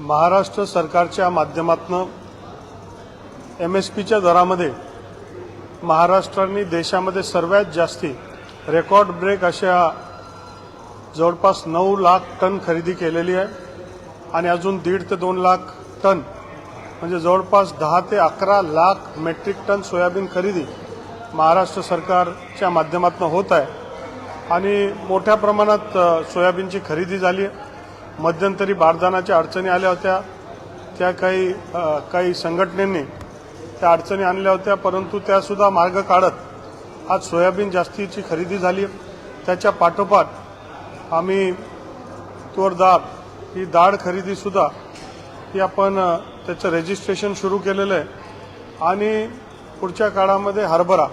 महाराष्ट्र सरकारच्या माध्यमातून MSPच्या दरामध्ये महाराष्ट्राने देशामध्ये सर्वात जास्ती रेकॉर्ड ब्रेक अशा जवळपास 9 लाख टन खरेदी केलेली आहे आणि अजून 1.5 ते 2 लाख टन म्हणजे जवळपास 10 ते 11 लाख मेट्रिक टन सोयाबीन खरेदी महाराष्ट्र सरकारच्या माध्यमातून होत आहे आणि मोठ्या प्रमाणात सोयाबीनची खरेदी झाली आहे। मध्यंतरी बारदानाच्या अडचणी आल्या होत्या, त्या काही संघटनेने त्या अडचणी आणल्या होत्या, परंतु त्यासुद्धा मार्ग काढत आज सोयाबीन जास्तीची खरेदी झाली। त्याच्या पाठोपाठ आम्ही तूर डाळ ही डाळ खरेदीसुद्धा ही आपण त्याचं रजिस्ट्रेशन सुरू केलेलं आहे आणि पुढच्या काळामध्ये हरभरा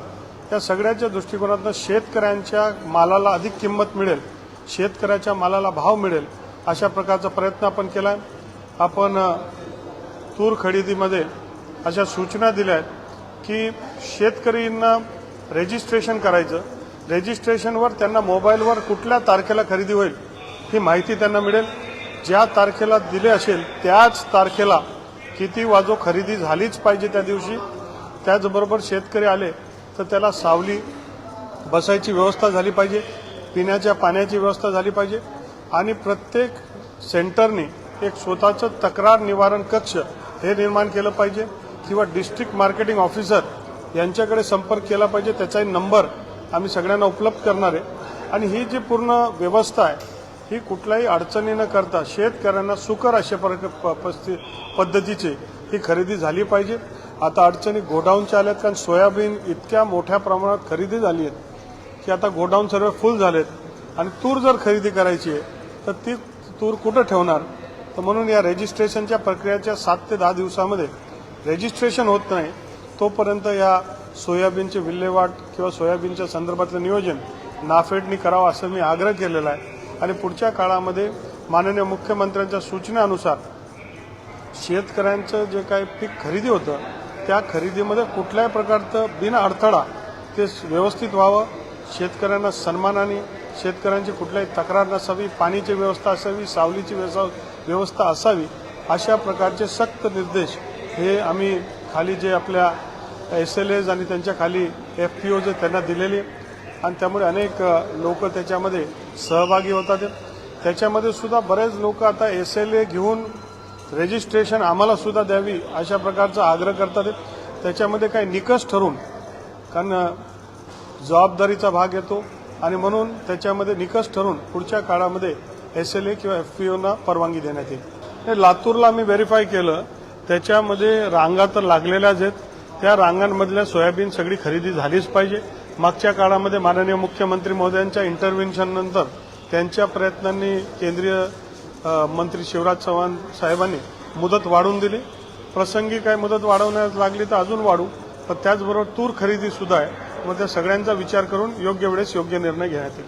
या सगळ्याच्या दृष्टिकोनातून शेतकऱ्यांच्या मालाला अधिक किंमत मिळेल, शेतकऱ्याच्या मालाला भाव मिळेल अशा प्रकारचा प्रयत्न आपण केला आहे। आपण तूर खरेदीमध्ये अशा सूचना दिल्या आहेत की शेतकऱ्यांना रजिस्ट्रेशन करायचं, रजिस्ट्रेशनवर त्यांना मोबाईलवर कुठल्या तारखेला खरेदी होईल ही माहिती त्यांना मिळेल, ज्या तारखेला दिले असेल त्याच तारखेला किती वाजो खरेदी झालीच पाहिजे त्या दिवशी। त्याचबरोबर शेतकरी आले तर त्याला सावली बसायची व्यवस्था झाली पाहिजे, पिण्याच्या पाण्याची व्यवस्था झाली पाहिजे आणि प्रत्येक सेंटरने एक स्वतःचं तक्रार निवारण कक्ष हे निर्माण केलं पाहिजे किंवा डिस्ट्रिक्ट मार्केटिंग ऑफिसर यांच्याकडे संपर्क केला पाहिजे। त्याचाही नंबर आम्ही सगळ्यांना उपलब्ध करणार आहे आणि ही जी पूर्ण व्यवस्था आहे ही कुठल्याही अडचणी न करता शेतकऱ्यांना सुकर अशा पद्धतीची ही खरेदी झाली पाहिजे। आता अडचणी गोडाऊनच्या आल्यात, कारण सोयाबीन इतक्या मोठ्या प्रमाणात खरेदी झाली आहे की आता गोडाऊन सर्व फुल झालेत आणि तूर जर खरेदी करायची आहे तर ती तूर कुठं ठेवणार, तर म्हणून या रजिस्ट्रेशनच्या प्रक्रियेच्या 7 ते 10 दिवसामध्ये रजिस्ट्रेशन होत नाही तोपर्यंत या सोयाबीनचे विल्हेवाट किंवा सोयाबीनच्या संदर्भातलं नियोजन नाफेडनी करावं असं मी आग्रह केलेला आहे आणि पुढच्या काळामध्ये माननीय मुख्यमंत्र्यांच्या सूचनेनुसार शेतकऱ्यांचं जे काही पीक खरेदी होतं त्या खरेदीमध्ये कुठल्याही प्रकारचं बिन अडथळा ते व्यवस्थित व्हावं, शेतकऱ्यांना सन्मानाने, शेतकऱ्यांची कुठल्याही तक्रार नसावी, पाण्याची व्यवस्था असावी, सावलीची व्यवस्था असावी अशा प्रकारचे सक्त निर्देश हे आम्ही खाली जे आपल्या SLAs आणि त्यांच्या खाली FPOs त्यांना दिलेले आणि त्यामुळे अनेक लोक त्याच्यामध्ये सहभागी होतात। त्याच्यामध्ये सुद्धा बरेच लोक आता SLA घेऊन रजिस्ट्रेशन आम्हाला सुद्धा द्यावी अशा प्रकारचा आग्रह करतात। त्याच्यामध्ये काही निकष ठरवून, कारण जबाबदारीचा भाग येतो आणि म्हणून त्याच्यामध्ये निकष ठरवून पुढच्या काळामध्ये SLA किंवा FPOना परवानगी देण्यात येईल। लातूरला आम्ही व्हेरीफाय केलं, त्याच्यामध्ये रांगा तर लागलेल्याच आहेत, त्या रांगांमधल्या सोयाबीन सगळी खरेदी झालीच पाहिजे। मागच्या काळामध्ये माननीय मुख्यमंत्री महोदयांच्या इंटरव्हेन्शननंतर त्यांच्या प्रयत्नांनी केंद्रीय मंत्री शिवराज चव्हाण साहेबांनी मुदत वाढवून दिली, प्रसंगी काय मुदत वाढवण्यास लागली तर अजून वाढू, पण त्याचबरोबर तूर खरेदी सुद्धा आहे, मग त्या सगळ्यांचा विचार करून योग्य वेळेस योग्य निर्णय घेण्यात येईल।